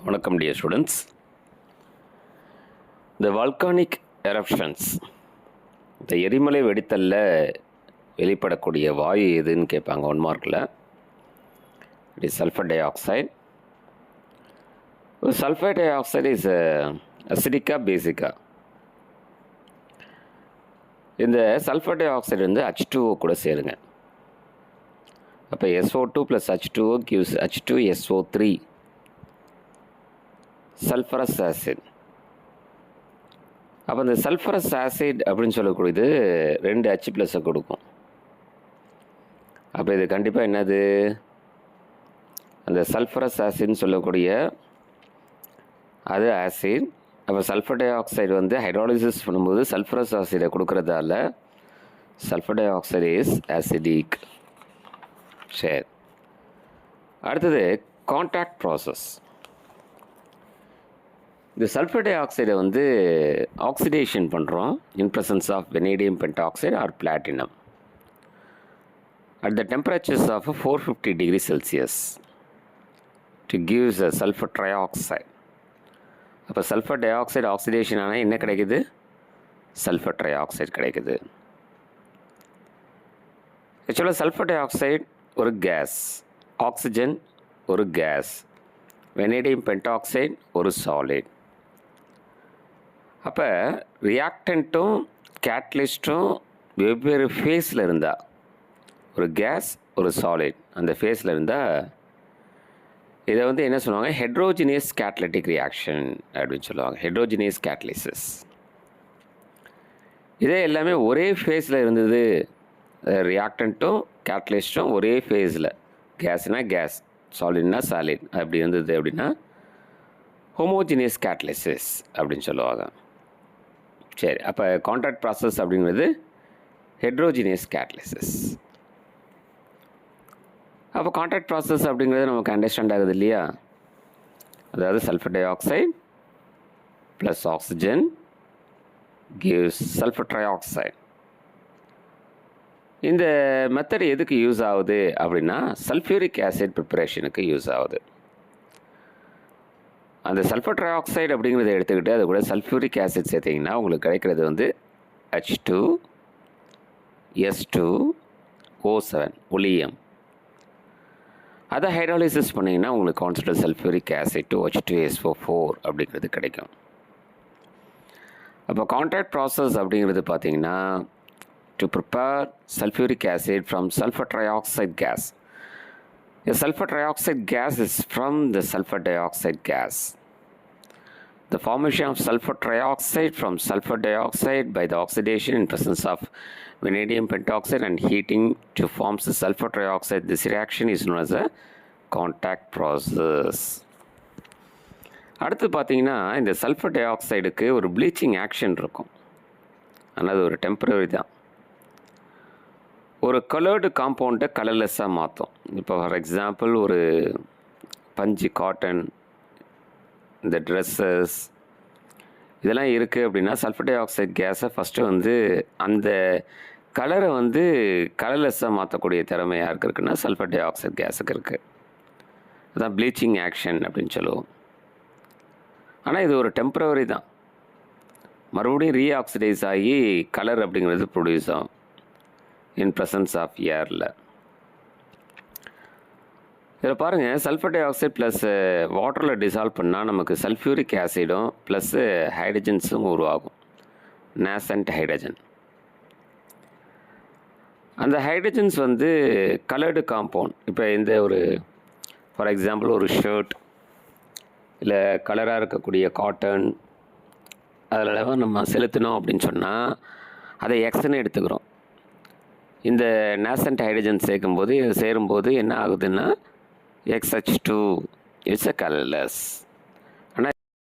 வணக்கம் dear students. The volcanic eruptions, இந்த எரிமலை வெடித்தல்ல வெளிப்படக்கூடிய வாயு எதுன்னு கேட்பாங்க 1 மார்க்கில். It is sulphur dioxide. Sulphur dioxide is அசிடிக்கா பேசிக்கா? இந்த சல்ஃபர் டை ஆக்சைடு வந்து H2O கூட சேருங்க. அப்போ SO2 + H2O gives H2SO3 sulphurous acid. அப்போ இந்த சல்ஃபரஸ் ஆசிட் அப்படின்னு சொல்லக்கூடியது 2 H+ கொடுக்கும். அப்போ இது கண்டிப்பாக என்னது? அந்த சல்ஃபரஸ் ஆசிட்னு சொல்லக்கூடிய அது ஆசிட். அப்போ சல்ஃபர் டை ஆக்சைடு வந்து ஹைட்ராலிசிஸ் பண்ணும்போது சல்ஃபரஸ் ஆசிடை கொடுக்கறதால sulphur dioxide is acidic. சரி, அடுத்தது கான்டாக்ட் ப்ராசஸ். இந்த சல்ஃபர் டை ஆக்சைடை வந்து ஆக்சிடேஷன் பண்ணுறோம் in presence of vanadium pentoxide or platinum at the temperatures of 450 degrees Celsius to gives a sulfur trioxide. அப்போ சல்ஃபர் டை ஆக்சைடு ஆக்சிடேஷன் ஆனால் என்ன கிடைக்குது? சல்ஃபர் ட்ரைஆக்சைடு கிடைக்குது. ஆக்சுவலாக சல்ஃபர் டை ஆக்சைடு ஒரு கேஸ், ஆக்சிஜன் ஒரு கேஸ், வெனேடியம் பென்டாக்சைடு ஒரு solid. அப்போ ரியாக்டண்ட்டும் கேட்டலிஸ்ட்டும் வெவ்வேறு ஃபேஸில் இருந்தால், ஒரு கேஸ் ஒரு சாலிட் அந்த ஃபேஸில் இருந்தால் இதை வந்து என்ன சொல்லுவாங்க? ஹெட்ரோஜினியஸ் கேட்டலிட்டிக் ரியாக்ஷன் அப்படின்னு சொல்லுவாங்க. Heterogeneous catalysis. இதே எல்லாமே ஒரே ஃபேஸில் இருந்தது, ரியாக்டண்ட்டும் கேட்டலிஸ்ட்டும் ஒரே ஃபேஸில், கேஸ்னால் கேஸ், சாலிட்னா சாலிட் அப்படி இருந்தது அப்படின்னா ஹோமோஜினியஸ் கேட்டலிசிஸ் அப்படின்னு சொல்லுவாங்க. சரி, அப்போ கான்டாக்ட் ப்ராசஸ் அப்படிங்கிறது ஹெட்ரோஜினியஸ் கேட்டலிசிஸ். அப்போ கான்டாக்ட் ப்ராசஸ் அப்படிங்கிறது நமக்கு அண்டர்ஸ்டாண்ட் ஆகுது இல்லையா? அதாவது sulphur di oxide plus oxygen gives sulphur trioxide. இந்த மெத்தட் எதுக்கு யூஸ் ஆகுது அப்படின்னா சல்ஃபியூரிக் ஆசிட் ப்ரிப்பரேஷனுக்கு யூஸ் ஆகுது. அந்த சல்ஃபர் ட்ரைஆக்சைடு அப்படிங்கிறத எடுத்துக்கிட்டு அது கூட சல்ஃபியூரிக் ஆசிட் சேர்த்திங்கன்னா உங்களுக்கு கிடைக்கிறது வந்து H2S2O7 ஒலியம். அதை ஹைட்ராலிசிஸ் பண்ணிங்கன்னா உங்களுக்கு concentrate sulphuric acid to H2SO4 அப்படிங்கிறது கிடைக்கும். அப்போ கான்டாக்ட் ப்ராசஸ் அப்படிங்கிறது பார்த்தீங்கன்னா to prepare sulfuric acid from sulfur trioxide gas. A sulfur trioxide gas is from the sulfur dioxide gas. The formation of sulfur trioxide from sulfur dioxide by the oxidation in presence of vanadium pentoxide and heating to form the sulfur trioxide. This reaction is known as a contact process. அடுத்து பார்த்தீங்கன்னா இந்த sulphur tie ஆக்சைடுக்கு ஒரு bleaching action இருக்கும். ஆனால் அது ஒரு temporary தான். ஒரு கலர்டு காம்பவுண்டை கலர்லெஸ்ஸாக மாற்றும். இப்போ ஃபார் எக்ஸாம்பிள் ஒரு பஞ்சு, காட்டன், இந்த ட்ரெஸ்ஸஸ் இதெல்லாம் இருக்குது அப்படின்னா சல்ஃபர் டை ஆக்சைடு கேஸை ஃபஸ்ட்டு வந்து அந்த கலரை வந்து கலர்லெஸ்ஸாக மாற்றக்கூடிய திறமை யாருக்கு இருக்குன்னா சல்ஃபர் டை ஆக்சைடு கேஸுக்கு இருக்குது. அதுதான் ப்ளீச்சிங் ஆக்ஷன் அப்படின்னு சொல்லுவோம். ஆனால் இது ஒரு டெம்பரவரி தான். மறுபடியும் ரீஆக்சிடைஸ் ஆகி கலர் அப்படிங்கிறது ப்ரொடியூஸ் ஆகும் இன் ப்ரெசன்ஸ் ஆஃப் ஏரில். இதில் பாருங்கள், சல்ஃபர் டை ஆக்சைடு ப்ளஸ் வாட்டரில் டிசால்வ் பண்ணால் நமக்கு சல்ஃபியூரிக் ஆசிடும் ப்ளஸ்ஸு ஹைட்ரஜன்ஸும் உருவாகும், நேசன்ட் ஹைட்ரஜன். அந்த ஹைட்ரஜன்ஸ் வந்து கலர்டு காம்பவுண்ட். இப்போ இந்த ஒரு ஃபார் எக்ஸாம்பிள் ஒரு ஷர்ட் இல்லை கலராக இருக்கக்கூடிய காட்டன் அதில் நம்ம செலுத்தினோம் அப்படின்னு சொன்னால் அதை எக்ஸ்ன்னு எடுத்துக்கிறோம். இந்த நேசன்ட் ஹைட்ரஜன் சேரும்போது என்ன ஆகுதுன்னா XH2 இட்ஸ் அ கலர்லெஸ்.